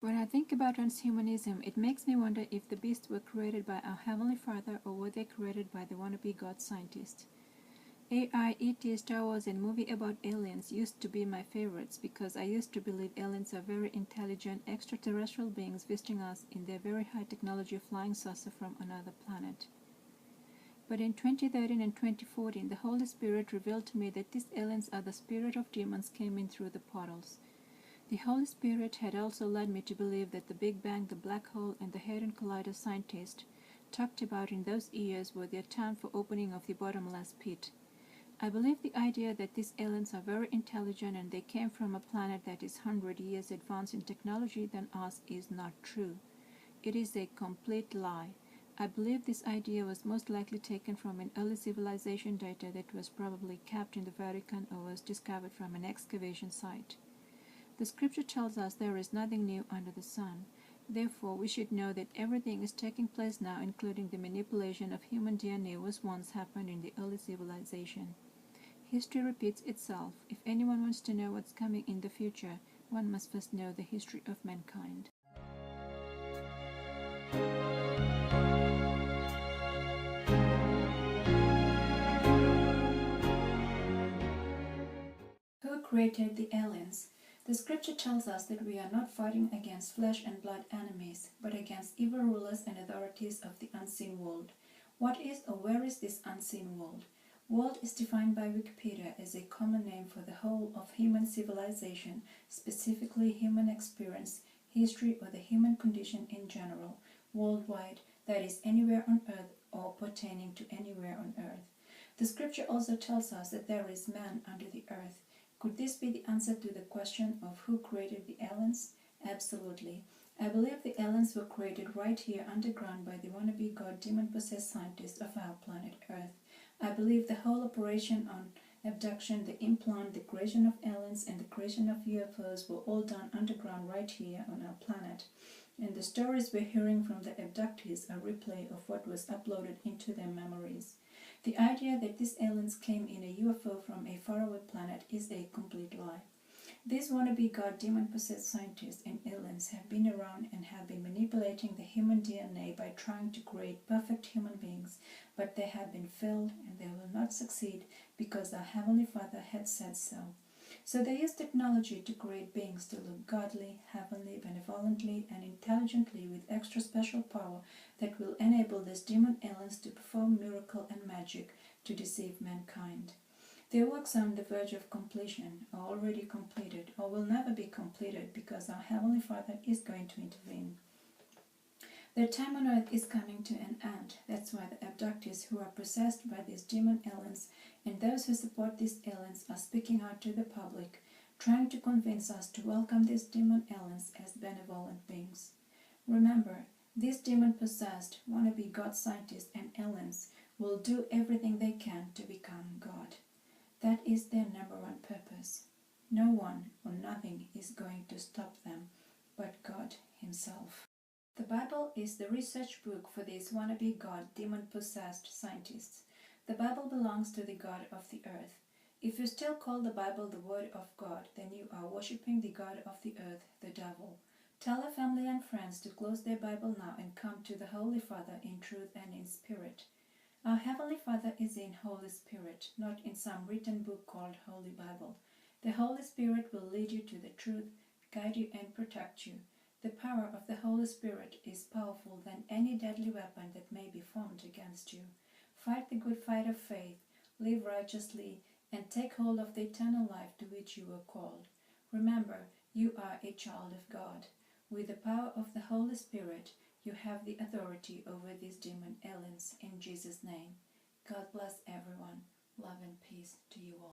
When I think about transhumanism, it makes me wonder if the beasts were created by our Heavenly Father or were they created by the wannabe God scientists. AI, E.T., Star Wars, and movie about aliens used to be my favorites because I used to believe aliens are very intelligent extraterrestrial beings visiting us in their very high technology flying saucer from another planet. But in 2013 and 2014, the Holy Spirit revealed to me that these aliens are the spirit of demons came in through the portals. The Holy Spirit had also led me to believe that the Big Bang, the black hole, and the Hadron Collider scientists talked about in those years were their time for opening of the bottomless pit. I believe the idea that these aliens are very intelligent and they came from a planet that is 100 years advanced in technology than us is not true. It is a complete lie. I believe this idea was most likely taken from an early civilization data that was probably kept in the Vatican or was discovered from an excavation site. The scripture tells us there is nothing new under the sun. Therefore, we should know that everything is taking place now, including the manipulation of human DNA was once happened in the early civilization. History repeats itself. If anyone wants to know what's coming in the future, one must first know the history of mankind. Who created the aliens? The scripture tells us that we are not fighting against flesh and blood enemies, but against evil rulers and authorities of the unseen world. What is or where is this unseen world? World is defined by Wikipedia as a common name for the whole of human civilization, specifically human experience, history, or the human condition in general, worldwide, that is anywhere on earth or pertaining to anywhere on earth. The scripture also tells us that there is man under the earth. Could this be the answer to the question of who created the aliens? Absolutely. I believe the aliens were created right here underground by the wannabe god demon-possessed scientists of our planet Earth. I believe the whole operation on abduction, the implant, the creation of aliens, and the creation of UFOs were all done underground right here on our planet. And the stories we're hearing from the abductees are a replay of what was uploaded into their memories. The idea that these aliens came in a UFO from a faraway planet is a complete lie. These wannabe god demon-possessed scientists and aliens have been around and have been manipulating the human DNA by trying to create perfect human beings, but they have been failed and they will not succeed because our Heavenly Father had said so. So they use technology to create beings to look godly, heavenly, benevolently, and intelligently with extra special power that will enable these demon aliens to perform miracle and magic to deceive mankind. Their works are on the verge of completion, are already completed, or will never be completed because our Heavenly Father is going to intervene. Their time on earth is coming to an end. That's why the abductees who are possessed by these demon aliens and those who support these aliens are speaking out to the public, trying to convince us to welcome these demon aliens as benevolent beings. Remember, these demon-possessed, wannabe God scientists and aliens will do everything they can to become God. That is their number one purpose. No one or nothing is going to stop them but God Himself. The Bible is the research book for these wannabe God, demon-possessed scientists. The Bible belongs to the God of the earth. If you still call the Bible the Word of God, then you are worshipping the God of the earth, the devil. Tell your family and friends to close their Bible now and come to the Holy Father in truth and in spirit. Our Heavenly Father is in Holy Spirit, not in some written book called Holy Bible. The Holy Spirit will lead you to the truth, guide you and protect you. The power of the Holy Spirit is powerful than any deadly weapon that may be formed against you. Fight the good fight of faith, live righteously, and take hold of the eternal life to which you were called. Remember, you are a child of God. With the power of the Holy Spirit, you have the authority over these demon aliens in Jesus' name. God bless everyone. Love and peace to you all.